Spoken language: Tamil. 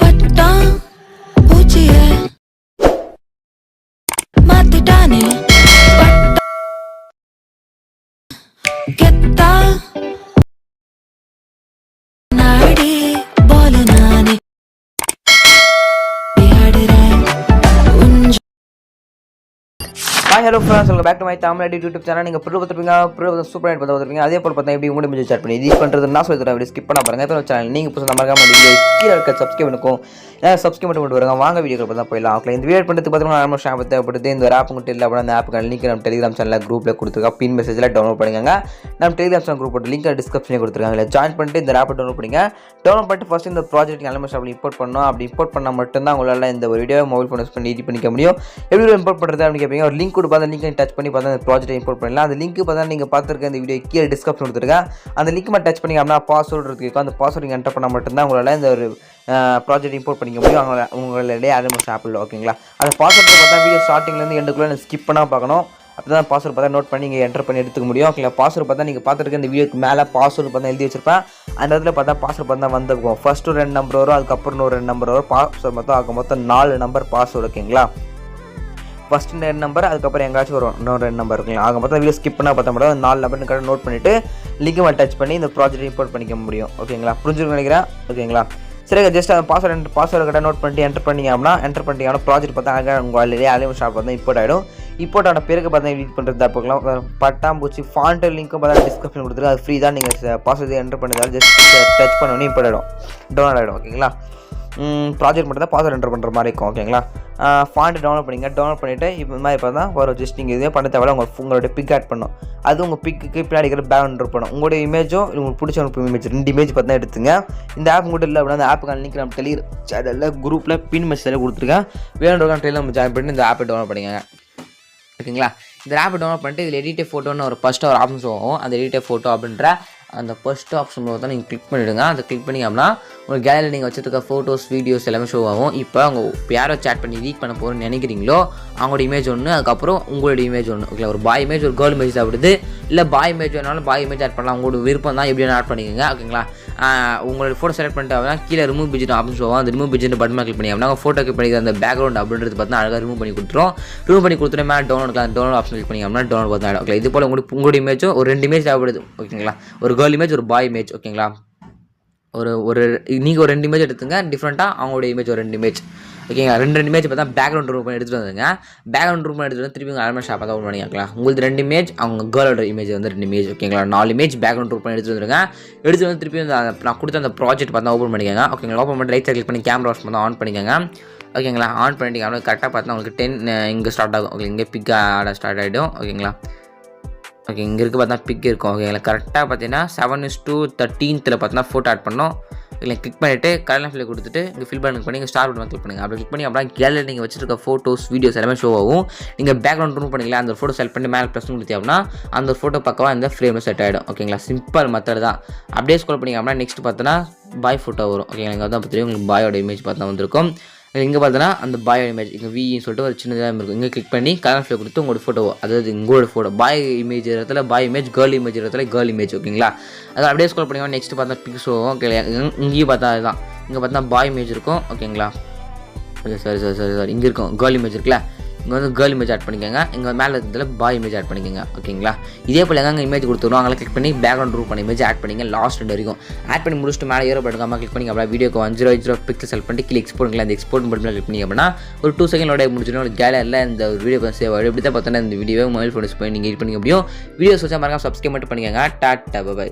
பட்டான் பூச்சிய மாத்திட்டானே கெத்தா நாடி போல நானே hi hello friends, welcome back to my Tamil YouTube channel. நீங்கள் ப்ரூவ் பார்த்துருப்பீங்க சூப்பர் ஆகிட்டு பார்த்துருப்பீங்க. அதே போல் பார்த்தா எப்படி உங்களை முடிஞ்சு ஸ்டார்ட் பண்ணி இது பண்ணுறது நான் சொல்லி தரேன். ஸ்கிப் பண்ண பாருங்க. இப்போ சேனல் நீங்கள் புதுசாக மறக்காம கீழே இருக்க சப்ஸ்கிரைப் பண்ணுக்கும். சப்ஸ்கிரைப் மட்டும் கொண்டு வருங்க. வாங்க வீடியோ தான் போயிடலாம். ஓகே, இந்த வீடியோ பண்ணுறது பார்த்தீங்கன்னா நம்ம ஷாப் தேவைப்படுது. இந்த ஒரு ஆப் மட்டும் இல்லை அப்படின்னா அந்த ஆப்புக்கு லிங்க் நம்ம டெலிகிராம் சேனலில் குரூப்பில் கொடுத்துருக்கா. பின் மெசேஜில் டவுன்லோட் பண்ணுங்க. நம்ம டெலிகிராம் சேனல் குரூப் லிங்க் டிஸ்கிரிப்ஷனில் கொடுத்துருக்காங்க. இல்லை ஜாயின் பண்ணிட்டு இந்த ஆப்பை டவுன்லோட் பண்ணுங்க. டவுன்லோட் பண்ணிட்டு ஃபஸ்ட் இந்த ப்ராஜெக்ட் நம்ம ஷாப்பில் இம்போர்ட் பண்ணணும். அப்படி இம்போர்ட் பண்ணால் மட்டும்தான் உங்களால் இந்த ஒரு வீடியோ மொபைல் ஃபோன் யூஸ் பண்ணி எடிட் பண்ணிக்க முடியும். எப்படி இம்போர்ட் பண்ணுறது அப்படின்னு கேட்பீங்க. ஒரு லிங்க் கொடுப்பா, அந்த லிங்க் டச் பண்ணி பார்த்தா அந்த ப்ராஜெக்ட் இம்போர்ட் பண்ணலாம். அந்த லிங்க் பார்த்தா நீங்கள் பார்த்துருக்க இந்த வீடியோ கீழே டிஸ்கிரிப்ஷன் கொடுத்துருக்கேன். அந்த லிங்க் மட்டும் டச் பண்ணி அப்படின்னா பாஸ்வேர்டு இருக்கும். அந்த பாஸ்வேர்டு என்டர் பண்ணால் மட்டும்தான் உங்களால் இந்த ஒரு ப்ராஜெக்ட் இம்போர்ட் பண்ணிக்க முடியும் உங்களுடைய ஆல்மோஸ்ட் ஆப்பில். ஓகேங்களா, அந்த பாஸ்வேர்டு பார்த்தா வீடியோ ஸ்டார்டிங்லேருந்து எண்டுக்குள்ளே ஸ்கிப் பண்ணால் பார்க்கணும். அப்போ தான் பாஸ்வேர்டு பார்த்தா நோட் பண்ணி நீங்கள் என்டர் பண்ணி எடுத்துக்க முடியும். ஓகேங்களா, பாஸ்வேர்டு பார்த்தா நீங்கள் பார்த்துருக்க இந்த வீடியோக்கு மேலே பாஸ்வேர்டு பார்த்தா எழுதி வச்சிருப்பேன். அந்த இடத்துல பார்த்தா பாஸ்வேர்டு பார்த்தா வந்துருக்கும். ஃபஸ்ட்டு 2 நம்பர் வரும், அதுக்கப்புறம் ஒரு 2 நம்பர் வரும். பாஸ்வேர்டு மொத்தம் 4 நம்பர் பாஸ்வேர்டு. ஓகேங்களா, ஃபஸ்ட்டு 2 நம்பர், அதுக்கப்புறம் எங்காச்சும் வரும் இன்னொரு 2 நம்பர். இருக்குங்களா, ஆக மொத்தம் வீடியோ ஸ்கிப் பண்ணால் பார்த்தா மட்டும் 4 நம்பர் நோட் பண்ணிவிட்டு லிங்க் மேலே டச் பண்ணி இந்த ப்ராஜெக்ட் இம்போர்ட் பண்ணிக்க முடியும். ஓகேங்களா, புரிஞ்சுன்னு நினைக்கிறேன். ஓகேங்களா, சரி, ஜஸ்ட் அந்த பாஸ்வேர்டு கிட்ட நோட் பண்ணிட்டு என்டர் பண்ணிட்டீங்கன்னா ப்ராஜெக்ட் பார்த்தா உங்கள் ஆல்ரெடி ஆலியம் ஷாப் வந்து இம்போர்ட் ஆகிடும். இம்போர்ட் ஆன பிறகு பார்த்தா எடிட் பண்ணுறது தான் பார்க்கலாம். பட்டாம்பூச்சி ஃபாண்ட் லிங்க்கும் பார்த்தா டிஸ்கிரிப்ஷன் கொடுத்துருக்கு. அது ஃப்ரீ தான். நீங்கள் பாஸ்வேர்டு என்டர் பண்ணதால் ஜஸ்ட் டச் பண்ணோன்னே இம்போர்ட் ஆகிடும், டவுன்லோட் ஆகிடும். ஓகேங்களா, ப்ராஜெக்ட் மட்டும் தான் பாஸ்வேர்டு என்டர் பண்ணுற மாதிரி இருக்கும். ஓகேங்களா, ஃபாண்ட் டவுன்லோட் பண்ணிங்க. டவுன்லோட் பண்ணிவிட்டு இப்போ மாதிரி பார்த்தா வரும். ஜஸ்ட் நீங்கள் இதே பண்ண தேவை. உங்களோட பிக் ஆட் பண்ணணும். அது உங்கள் பிக்கு பின்னாடி இருக்கிற பேக்ரவுண்ட் பண்ணணும். உங்களுடைய இமேஜும் உங்களுக்கு பிடிச்ச இமேஜ் 2 இமேஜ் பார்த்தா எடுத்துங்க. இந்த ஆப் மட்டும் இல்லை அப்படின்னா அந்த ஆப்புக்கான லிங்க் நம்ம டெலிகிராம் சேனலில் குரூப்பில் பின் மெசேஜில் கொடுத்துருக்கேன். வேணுன்றவங்க டெலிகிராம் ஜாயின் பண்ணி இந்த ஆப்பை டவுன்லோட் பண்ணிங்க. ஓகேங்களா, இந்த ஆப்பை டவுன்லோட் பண்ணிட்டு இதில் எடிட்டே ஃபோட்டோன்னு ஒரு ஃபஸ்ட்டு ஒரு ஆப்ஷன்ஸ் ஆகும். அந்த எடிட்டே ஃபோட்டோ அப்படின்ற அந்த ஃபஸ்ட் ஆப்ஷன் தான் நீங்கள் கிளிக் பண்ணிவிடுங்க. அதை கிளிக் பண்ணி அப்படின்னா உங்கள் கேலரியில் நீங்கள் வச்சுருக்க ஃபோட்டோஸ் வீடியோஸ் எல்லாமே ஷோ ஆகும். இப்போ அவங்க யாரோ சேட் பண்ணி ரீட் பண்ண போகிறோன்னு நினைக்கிறீங்களோ அவங்களோட இமேஜ் ஒன்று, அதுக்கப்புறம் உங்களோட இமேஜ் ஒன்று. ஓகே, ஒரு பாய் இமேஜ் ஒரு கேர்ள் இமேஜ் சாப்பிடுது. இல்லை பாய் இமேஜ் வேணாலும் பாய் இமேஜ் ஆட் பண்ணலாம். உங்களோட விருப்பம் தான் எப்படி ஆட் பண்ணிக்கோங்க. ஓகேங்களா, உங்களோட ஃபோட்டோ செலக்ட் பண்ணிட்டு அப்படின்னா கீழே ரிமூவ் பிஜெட் ஆப்ஷன் ஷோ ஆகும். அந்த ரிமூவ் பிஜெட் பட்டன் கிளிக் பண்ணி அப்படின்னா ஃபோட்டோ கிளிக் பண்ணி அந்த பேக்ரவுண்ட் அப்படின்றது பார்த்தா அழகாக ரிமூவ் பண்ணி கொடுத்துரும். ரிமூவ் பண்ணி கொடுத்துட்டு மேலே டவுன்லோட் ஆப்ஷன் கிளிக் பண்ணி அப்படின்னா டவுன்லோட் பார்த்தா ஆகிடும். ஓகே, இது போல் உங்களோட இமேஜும் ஒரு 2 இமேஜ் தேவைப்படுது. ஓகேங்களா, ஒரு கேர்ள் இமேஜ் ஒரு பாய் இமேஜ். ஓகேங்களா, நீங்கள் ஒரு 2 இமேஜ் எடுத்துங்க. டிஃப்ரெண்ட்டாக அவங்களோட இமேஜ் ஒரு 2 இமேஜ். ஓகேங்களா, 2 இமேஜ் பார்த்தா பேக்ரவுண்ட் ரூம் பண்ணி எடுத்துகிட்டு வந்துங்க. பேக்ரவுண்ட் ரூம் எடுத்துகிட்டு திருப்பி உங்கள் ஆல்மோஸ்ட் ஷாப்பாக தான் ஓப்பன் பண்ணிக்கலாம். உங்களுக்கு 2 இமேஜ், அவங்க கேர்ளோட இமேஜ் வந்து 2 இமேஜ். ஓகேங்களா, 4 இமேஜ் பேக்ரவுண்ட் ரூம் பண்ணி எடுத்துகிட்டு வந்துருங்க. எடுத்துகிட்டு வந்து திருப்பி நான் கொடுத்த அந்த ப்ராஜெக்ட் பார்த்தா ஓப்பன் பண்ணிக்கோங்க. ஓகேங்களா, ஓப்பன் பண்ணி ரைட் சைட் கிளிக் பண்ணி கேமரா வாஷ் பண்ணி ஆன் பண்ணிக்கோங்க. ஓகேங்களா, ஆன் பண்ணிட்டீங்க கரெக்டாக பார்த்தா உங்களுக்கு 10 இங்கே ஸ்டார்ட் ஆகும். ஓகே, இங்கே பிக் ஆட ஸ்டார்ட் ஆகிடும். ஓகேங்களா, ஓகே, இங்கே இருக்குது பார்த்தா பிக் இருக்கும். ஓகேங்களா, கரெக்டாக பார்த்தீங்கன்னா 7:13 பார்த்தீங்கன்னா ஃபோட்டோ ஆட் பண்ணோம். இல்லை கிளிக் பண்ணிவிட்டு கலர் ஃபில் கொடுத்துட்டு இங்கே ஃபில் பண்ணி இங்கே ஸ்டார் பட்டன் கிளிக் பண்ணுங்கள். அப்படி கிளிக் பண்ணி அப்படின்னா கேலரியில் நீங்கள் வச்சிருக்க ஃபோட்டோஸ் வீடியோஸ் எல்லாமே ஷோ ஆகும். நீங்கள் பேக்ரவுண்ட் ரூம் பண்ணிக்கலாம். அந்த ஃபோட்டோ செலக்ட் பண்ணி மேலே ப்ளஸ் கொடுத்தி அப்படின்னா அந்த ஃபோட்டோ பக்கமாக இந்த ஃப்ரேமில் செட் ஆகிடும். ஓகேங்களா, சிம்பிள் மெத்தட் தான். அப்படியே ஸ்க்ரோல் பண்ணி அப்படின்னா நெக்ஸ்ட் பார்த்தோன்னா பாய் ஃபோட்டோ வரும். ஓகேங்களா, இங்கே தான் பார்த்துட்டு உங்களுக்கு பாயோட இமேஜ் பார்த்தா வந்திருக்கும். இங்கே பார்த்தோன்னா அந்த பாயோட இமேஜ் இங்கே வின்னு சொல்லிட்டு ஒரு சின்னதாக இருக்கும். இங்கே கிளிக் பண்ணி கலர் ஃபில் கொடுத்து உங்களோட ஃபோட்டோ, அதாவது உங்களோட ஃபோட்டோ பாய் இமேஜ் இடத்துல பாய் இமேஜ், கேர்ள் இமேஜ் இடத்துல கேர்ள் இமேஜ். ஓகேங்களா, அதை அப்படியே ஸ்க்ரோல் பண்ணிங்கன்னா நெக்ஸ்ட் பார்த்தா பிக்ஸ் ஆகும். ஓகே, இங்கேயும் பார்த்தா அதுதான். இங்கே பார்த்தா பாய் இமேஜ் இருக்கும். ஓகேங்களா, ஓகே, சரி இங்கே இருக்கும் கேர்ள் இமேஜ் இருக்குல்ல. இங்கே வந்து கேர்ள் இமேஜ் ஆட் பண்ணிக்கோங்க. இங்கே மேலே இருக்கிறதுல பாய் இமேஜ் ஆட் பண்ணிக்கோங்க. ஓகேங்களா, இதே போல் எங்கே இமேஜ் கொடுத்துருவோம் அங்கே கிளிக் பண்ணி பேக்ரவுண்ட் ரூம் பண்ணி இமேஜ் ஆட் பண்ணிங்க. லாஸ்ட் 2 வரைக்கும் ஆட் பண்ணி முடிச்சுட்டு மேலே ஏரோ பட்டன் கிளிக் பண்ணி அப்படியே வீடியோக்கு 1:08 பிக்சல் செலக்ட் பண்ணிட்டு கீழே எக்ஸ்போர்ட் அந்த எக்ஸ்போர்ட் பட்டன் கிளிக் பண்ணி அப்படின்னா ஒரு 2 செகண்டோட முடிச்சிடும். ஒரு கேலரியில் இந்த வீடியோ சேவ் ஆகிடும். இப்படி தான் பார்த்தோன்னா இந்த வீடியோவை மொபைல் ஃபோன் யூஸ் பண்ணி நீங்கள் எடிட் பண்ணிக்க முடியும். வீடியோஸ் வச்சா மறக்காம சப்ஸ்கிரைப் மட்டும் பண்ணிக்கோங்க. Tata by.